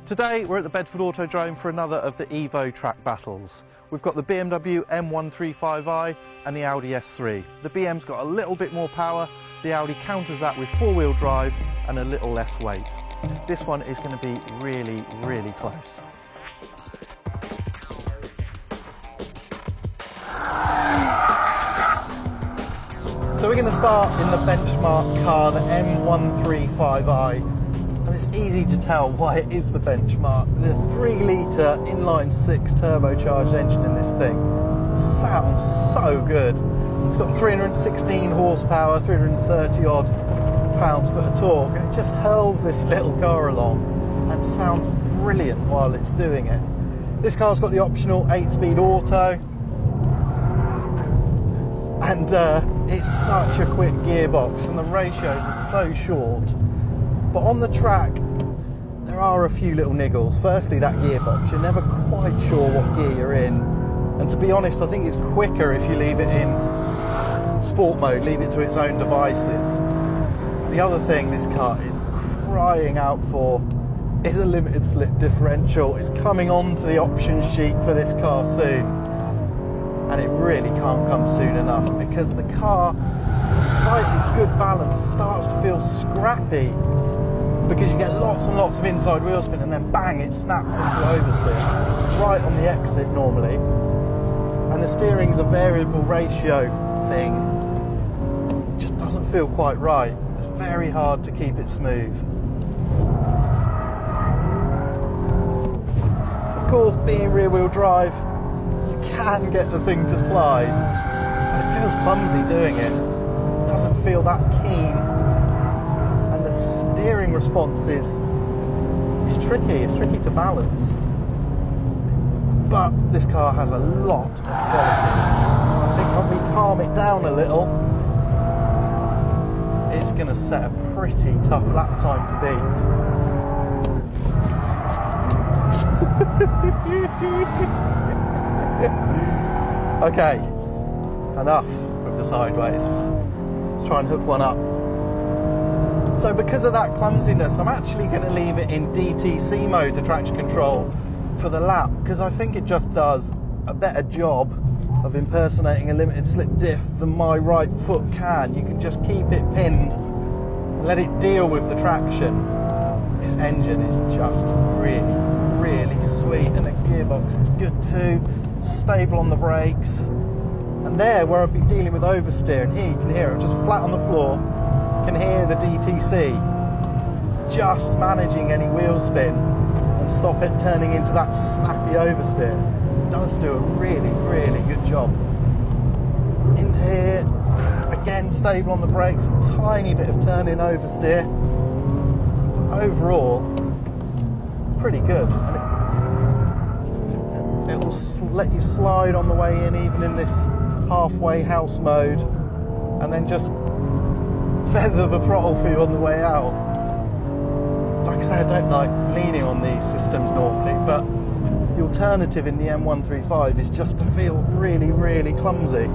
Today we're at the Bedford Autodrome for another of the Evo track battles. We've got the BMW M135i and the Audi S3. The BM's got a little bit more power, the Audi counters that with four-wheel drive and a little less weight. This one is going to be really, really close. So we're going to start in the benchmark car, the M135i. And it's easy to tell why it is the benchmark. The 3-litre inline-6 turbocharged engine in this thing sounds so good. It's got 316 horsepower, 330 odd pounds-foot of torque, and it just hurls this little car along and sounds brilliant while it's doing it. This car's got the optional 8-speed auto, and it's such a quick gearbox, and the ratios are so short. But on the track, there are a few little niggles. Firstly, that gearbox, you're never quite sure what gear you're in. And to be honest, I think it's quicker if you leave it in sport mode, leave it to its own devices. The other thing this car is crying out for is a limited slip differential. It's coming onto the options sheet for this car soon. And it really can't come soon enough, because the car, despite its good balance, starts to feel scrappy. Because you get lots and lots of inside wheel spin and then bang, it snaps into oversteer right on the exit normally. And the steering's a variable ratio thing. It just doesn't feel quite right. It's very hard to keep it smooth. Of course, being rear wheel drive, you can get the thing to slide, but it feels clumsy doing it. It doesn't feel that keen. The steering response is tricky to balance, but this car has a lot of quality. I think when we calm it down a little, it's going to set a pretty tough lap time to beat. Okay, enough with the sideways. Let's try and hook one up. So because of that clumsiness, I'm actually going to leave it in DTC mode, the traction control, for the lap, because I think it just does a better job of impersonating a limited slip diff than my right foot can. You can just keep it pinned and let it deal with the traction. This engine is just really, really sweet, and the gearbox is good too, stable on the brakes. And there, where I've been dealing with oversteer, and here you can hear it just flat on the floor, can hear the DTC just managing any wheel spin and stop it turning into that snappy oversteer. It does do a really, really good job. Into here, again stable on the brakes, a tiny bit of turning oversteer, but overall pretty good. And it will let you slide on the way in, even in this halfway house mode, and then just feather the throttle for you on the way out. Like I say, I don't like leaning on these systems normally, but the alternative in the M135 is just to feel really, really clumsy.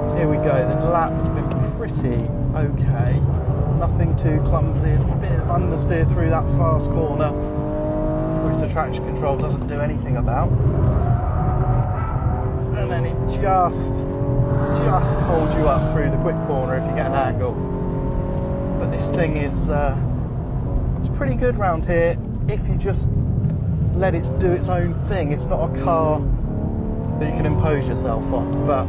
So here we go, the lap has been pretty okay. Nothing too clumsy, there's a bit of understeer through that fast corner, which the traction control doesn't do anything about. And then it just hold you up through the quick corner if you get an angle. But this thing is it's pretty good round here if you just let it do its own thing. It's not a car that you can impose yourself on, but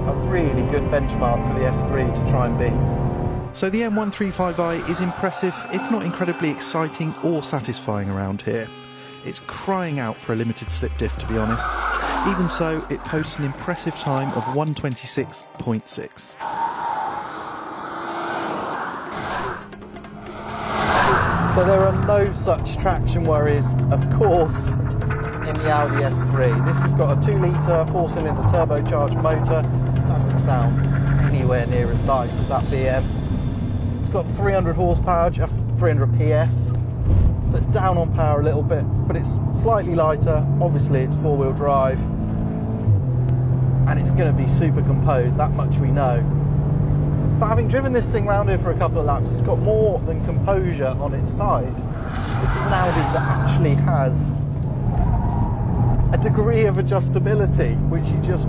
a really good benchmark for the S3 to try and beat. So the M135i is impressive, if not incredibly exciting or satisfying around here. It's crying out for a limited slip diff, to be honest. Even so, it posts an impressive time of 126.6. So there are no such traction worries, of course, in the Audi S3. This has got a 2-litre 4-cylinder turbocharged motor. Doesn't sound anywhere near as nice as that BM. It's got 300 horsepower, just 300 PS. So it's down on power a little bit, but it's slightly lighter. Obviously it's four-wheel drive, and it's going to be super composed, that much we know. But having driven this thing around here for a couple of laps, it's got more than composure on its side. This is an Audi that actually has a degree of adjustability, which you just,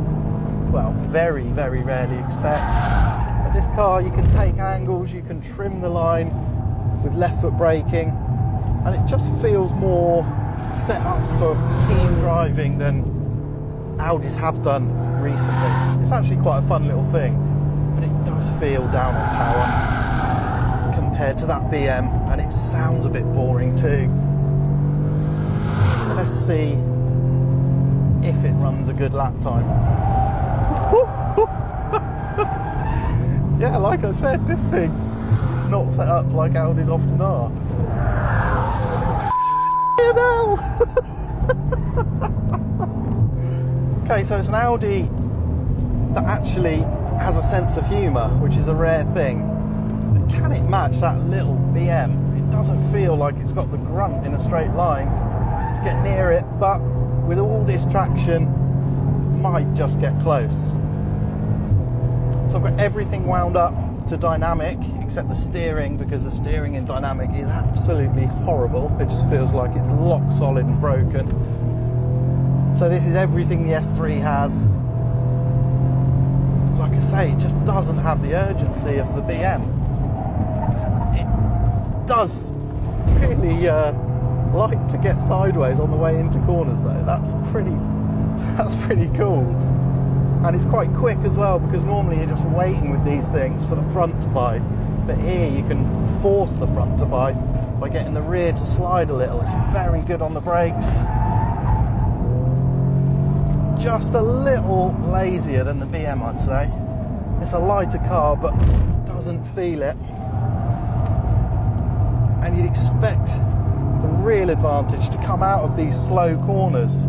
well, very, very rarely expect. But this car, you can take angles, you can trim the line with left foot braking, and it just feels more set up for keen driving than Audis have done recently. It's actually quite a fun little thing, but it does feel down on power compared to that BM, and it sounds a bit boring too. So let's see if it runs a good lap time. Yeah, like I said, this thing is not set up like Audis often are. Okay, so it's an Audi that actually has a sense of humour, which is a rare thing. But can it match that little BM? It doesn't feel like it's got the grunt in a straight line to get near it, but with all this traction, might just get close. So I've got everything wound up to dynamic, except the steering, because the steering in dynamic is absolutely horrible. It just feels like it's lock solid and broken. So this is everything the S3 has. Like I say, it just doesn't have the urgency of the BM. It does really like to get sideways on the way into corners though. That's pretty cool. And it's quite quick as well, because normally you're just waiting with these things for the front to buy. But here you can force the front to buy by getting the rear to slide a little. It's very good on the brakes. Just a little lazier than the BM, I'd say. It's a lighter car, but doesn't feel it. And you'd expect the real advantage to come out of these slow corners.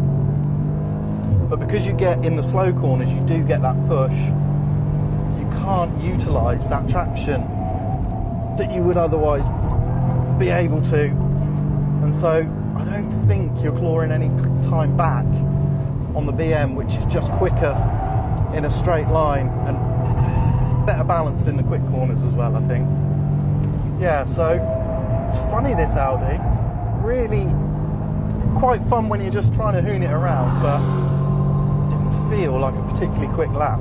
But because you get in the slow corners, you do get that push. You can't utilise that traction that you would otherwise be able to. And so I don't think you're clawing any time back on the BM, which is just quicker in a straight line and better balanced in the quick corners as well, I think. Yeah, so it's funny, this Audi. Really quite fun when you're just trying to hoon it around, but feel like a particularly quick lap.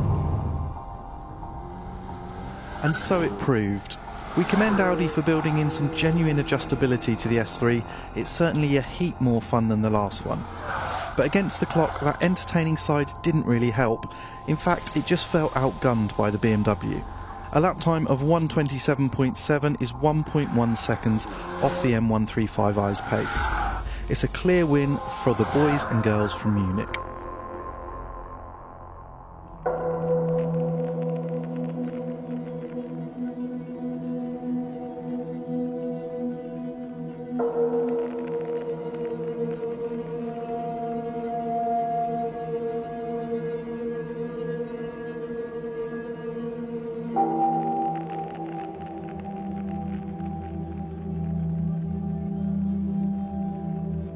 And so it proved. We commend Audi for building in some genuine adjustability to the S3. It's certainly a heap more fun than the last one. But against the clock, that entertaining side didn't really help. In fact, it just felt outgunned by the BMW. A lap time of 1:27.7 is 1.1 seconds off the M135i's pace. It's a clear win for the boys and girls from Munich.